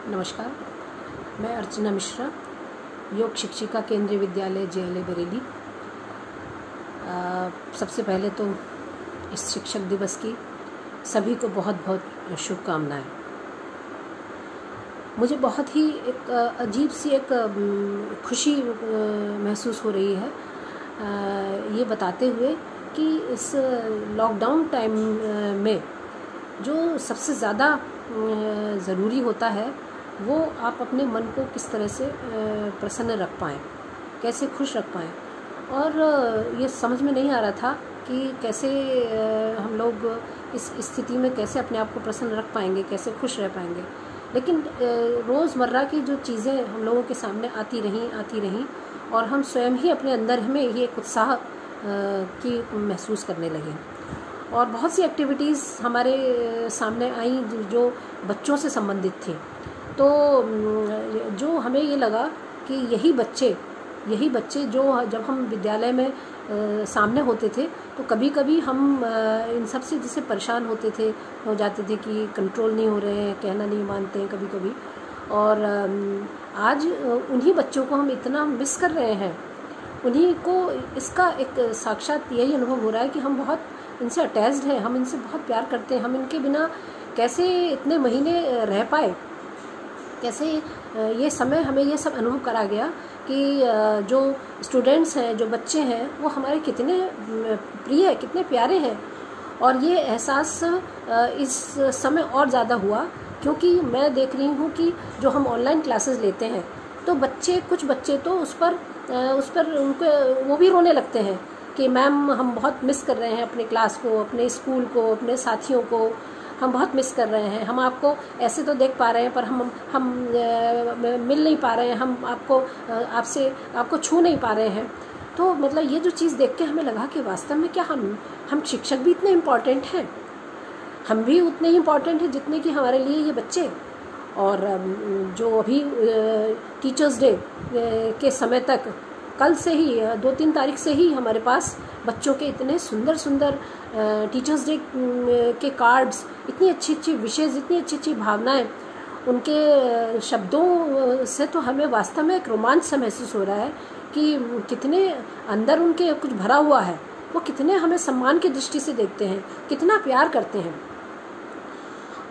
नमस्कार, मैं अर्चना मिश्रा, योग शिक्षिका केंद्रीय विद्यालय JLA बरेली। सबसे पहले तो इस शिक्षक दिवस की सभी को बहुत बहुत शुभकामनाएं। मुझे बहुत ही एक अजीब सी एक खुशी महसूस हो रही है ये बताते हुए कि इस लॉकडाउन टाइम में जो सबसे ज़्यादा ज़रूरी होता है वो आप अपने मन को किस तरह से प्रसन्न रख पाएँ, कैसे खुश रख पाएँ। और ये समझ में नहीं आ रहा था कि कैसे हम लोग इस स्थिति में कैसे अपने आप को प्रसन्न रख पाएंगे, कैसे खुश रह पाएंगे। लेकिन रोज़मर्रा की जो चीज़ें हम लोगों के सामने आती रहीं और हम स्वयं ही अपने अंदर में ये एक उत्साह की महसूस करने लगे। और बहुत सी एक्टिविटीज़ हमारे सामने आई जो बच्चों से संबंधित थी। तो जो हमें ये लगा कि यही बच्चे जो जब हम विद्यालय में सामने होते थे तो कभी कभी हम इन सब से जैसे परेशान हो जाते थे कि कंट्रोल नहीं हो रहे हैं, कहना नहीं मानते हैं कभी कभी। और आज उन्हीं बच्चों को हम इतना मिस कर रहे हैं, उन्हीं को इसका एक साक्षात यही अनुभव हो रहा है कि हम बहुत इनसे अटैच्ड हैं, हम इनसे बहुत प्यार करते हैं। हम इनके बिना कैसे इतने महीने रह पाए, कैसे ये समय हमें ये सब अनुभव करा गया कि जो स्टूडेंट्स हैं, जो बच्चे हैं, वो हमारे कितने प्रिय, कितने प्यारे हैं। और ये एहसास इस समय और ज़्यादा हुआ क्योंकि मैं देख रही हूँ कि जो हम ऑनलाइन क्लासेस लेते हैं तो कुछ बच्चे तो उस पर उनको वो भी रोने लगते हैं कि मैम हम बहुत मिस कर रहे हैं अपने क्लास को, अपने स्कूल को, अपने साथियों को, हम बहुत मिस कर रहे हैं। हम आपको ऐसे तो देख पा रहे हैं पर हम मिल नहीं पा रहे हैं, हम आपको छू नहीं पा रहे हैं। तो मतलब ये जो चीज़ देख के हमें लगा कि वास्तव में क्या हम शिक्षक भी इतने इम्पॉर्टेंट हैं, हम भी उतने ही इम्पॉर्टेंट हैं जितने कि हमारे लिए ये बच्चे। और जो अभी टीचर्स डे के समय तक कल से ही 2-3 तारीख से ही हमारे पास बच्चों के इतने सुंदर टीचर्स डे के कार्ड्स, इतनी अच्छी विशेष, इतनी अच्छी भावनाएं, उनके शब्दों से तो हमें वास्तव में एक रोमांच सा महसूस हो रहा है कि कितने अंदर उनके कुछ भरा हुआ है, वो कितने हमें सम्मान की दृष्टि से देखते हैं, कितना प्यार करते हैं।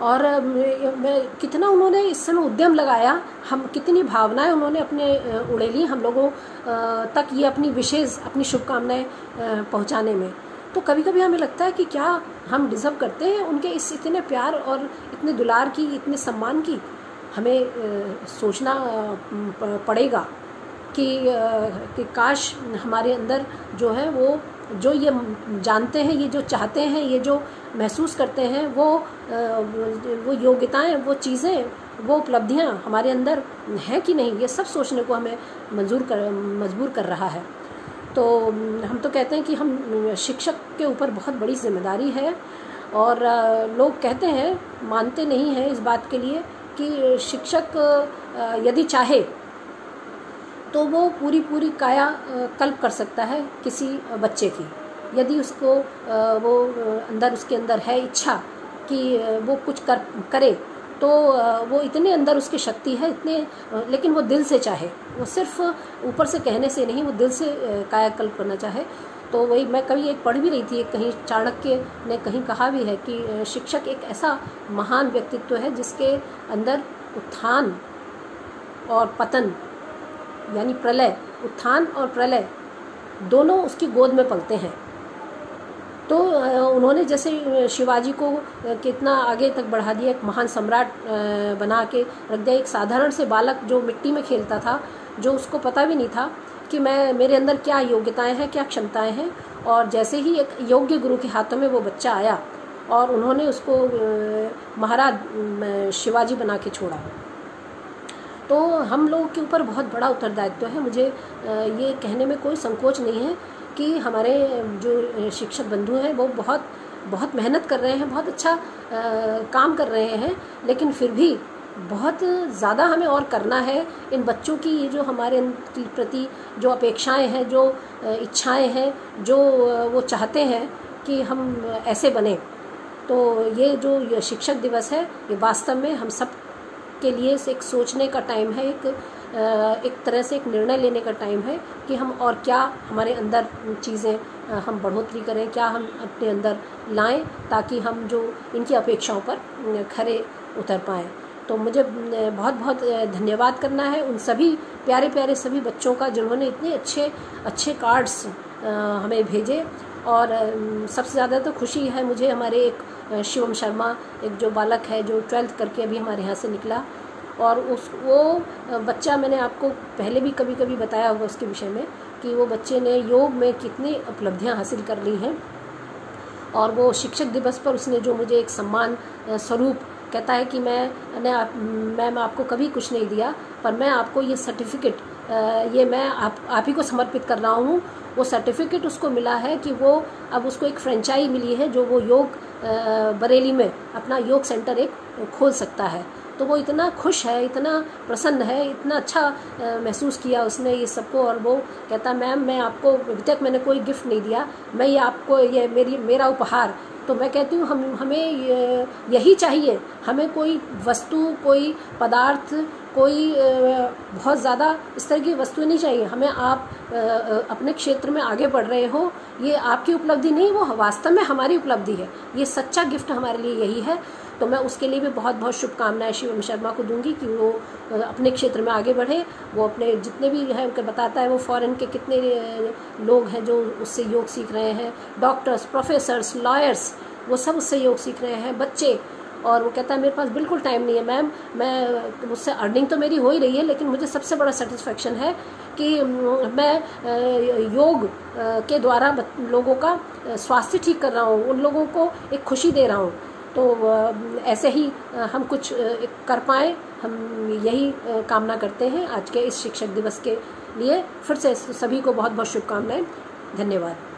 और कितना उन्होंने इस समय उद्यम लगाया, हम कितनी भावनाएं उन्होंने अपने उड़ेली हम लोगों तक ये अपनी शुभकामनाएं पहुंचाने में। तो कभी कभी हमें लगता है कि क्या हम डिज़र्व करते हैं उनके इस इतने प्यार और इतने दुलार की, इतने सम्मान की। हमें सोचना पड़ेगा कि काश हमारे अंदर जो है वो जो ये जानते हैं, ये जो चाहते हैं, ये जो महसूस करते हैं, वो योग्यताएं, वो चीज़ें, वो उपलब्धियां हमारे अंदर हैं कि नहीं, ये सब सोचने को हमें मजबूर कर रहा है। तो हम तो कहते हैं कि हम शिक्षक के ऊपर बहुत बड़ी जिम्मेदारी है। और लोग कहते हैं, मानते नहीं हैं इस बात के लिए कि शिक्षक यदि चाहे तो वो पूरी काया कल्प कर सकता है किसी बच्चे की, यदि उसको वो उसके अंदर है इच्छा कि वो कुछ करे तो वो इतने अंदर उसकी शक्ति है, लेकिन वो दिल से चाहे, वो सिर्फ ऊपर से कहने से नहीं, वो दिल से कायाकल्प करना चाहे। तो वही मैं कभी एक पढ़ भी रही थी, कहीं चाणक्य ने कहीं कहा भी है कि शिक्षक एक ऐसा महान व्यक्तित्व है जिसके अंदर उत्थान और पतन, यानी उत्थान और प्रलय दोनों उसकी गोद में पलते हैं। तो उन्होंने जैसे शिवाजी को कितना आगे तक बढ़ा दिया, एक महान सम्राट बना के रख दिया। एक साधारण से बालक जो मिट्टी में खेलता था, जो उसको पता भी नहीं था कि मेरे अंदर क्या योग्यताएं हैं, क्या क्षमताएं हैं, और जैसे ही एक योग्य गुरु के हाथों में वो बच्चा आया और उन्होंने उसको महाराज शिवाजी बना के छोड़ा। तो हम लोगों के ऊपर बहुत बड़ा उत्तरदायित्व है। मुझे ये कहने में कोई संकोच नहीं है कि हमारे जो शिक्षक बंधु हैं वो बहुत मेहनत कर रहे हैं, बहुत अच्छा काम कर रहे हैं, लेकिन फिर भी बहुत ज़्यादा हमें और करना है। इन बच्चों की ये जो हमारे प्रति जो अपेक्षाएं हैं, जो इच्छाएं हैं, जो वो चाहते हैं कि हम ऐसे बने, तो ये जो शिक्षक दिवस है ये वास्तव में हम सब के लिए एक सोचने का टाइम है, एक तरह से एक निर्णय लेने का टाइम है कि हम और क्या हमारे अंदर चीज़ें हम बढ़ोतरी करें, क्या हम अपने अंदर लाएं ताकि हम जो इनकी अपेक्षाओं पर खरे उतर पाएँ। तो मुझे बहुत बहुत धन्यवाद करना है उन सभी प्यारे प्यारे सभी बच्चों का जिन्होंने इतने अच्छे अच्छे कार्ड्स हमें भेजे। और सबसे ज़्यादा तो खुशी है मुझे हमारे एक शिवम शर्मा, एक जो बालक है जो 12th करके अभी हमारे यहाँ से निकला, और वो बच्चा मैंने आपको पहले भी कभी कभी बताया होगा उसके विषय में कि वो बच्चे ने योग में कितनी उपलब्धियाँ हासिल कर ली हैं। और वो शिक्षक दिवस पर उसने जो मुझे एक सम्मान स्वरूप कहता है कि मैम आपको कभी कुछ नहीं दिया, पर मैं आपको ये सर्टिफिकेट ये मैं आप ही को समर्पित कर रहा हूँ। वो सर्टिफिकेट उसको मिला है कि वो अब उसको एक फ्रेंचाइज मिली है जो वो योग बरेली में अपना योग सेंटर एक खोल सकता है। तो वो इतना खुश है, इतना प्रसन्न है, इतना अच्छा महसूस किया उसने ये सबको। और वो कहता मैम मैं आपको अभी तक मैंने कोई गिफ्ट नहीं दिया, मैं ये आपको ये मेरा उपहार। तो मैं कहती हूँ हमें यही चाहिए, हमें कोई वस्तु, कोई पदार्थ, कोई बहुत ज़्यादा इस तरह की वस्तु नहीं चाहिए हमें। आप अपने क्षेत्र में आगे बढ़ रहे हो, ये आपकी उपलब्धि नहीं, वो वास्तव में हमारी उपलब्धि है। ये सच्चा गिफ्ट हमारे लिए यही है। तो मैं उसके लिए भी बहुत बहुत शुभकामनाएं शिवम शर्मा को दूंगी कि वो अपने क्षेत्र में आगे बढ़े। वो अपने जितने भी है उनके बताता है वो फॉरेन के कितने लोग हैं जो उससे योग सीख रहे हैं, डॉक्टर्स, प्रोफेसर्स, लॉयर्स, वो सब उससे योग सीख रहे हैं, बच्चे। और वो कहता है मेरे पास बिल्कुल टाइम नहीं है मैम, मैं मुझसे अर्निंग तो मेरी हो ही रही है, लेकिन मुझे सबसे बड़ा सेटिस्फेक्शन है कि मैं योग के द्वारा लोगों का स्वास्थ्य ठीक कर रहा हूँ, उन लोगों को एक खुशी दे रहा हूँ। तो ऐसे ही हम कुछ कर पाएँ, हम यही कामना करते हैं आज के इस शिक्षक दिवस के लिए। फिर से सभी को बहुत बहुत शुभकामनाएं। धन्यवाद।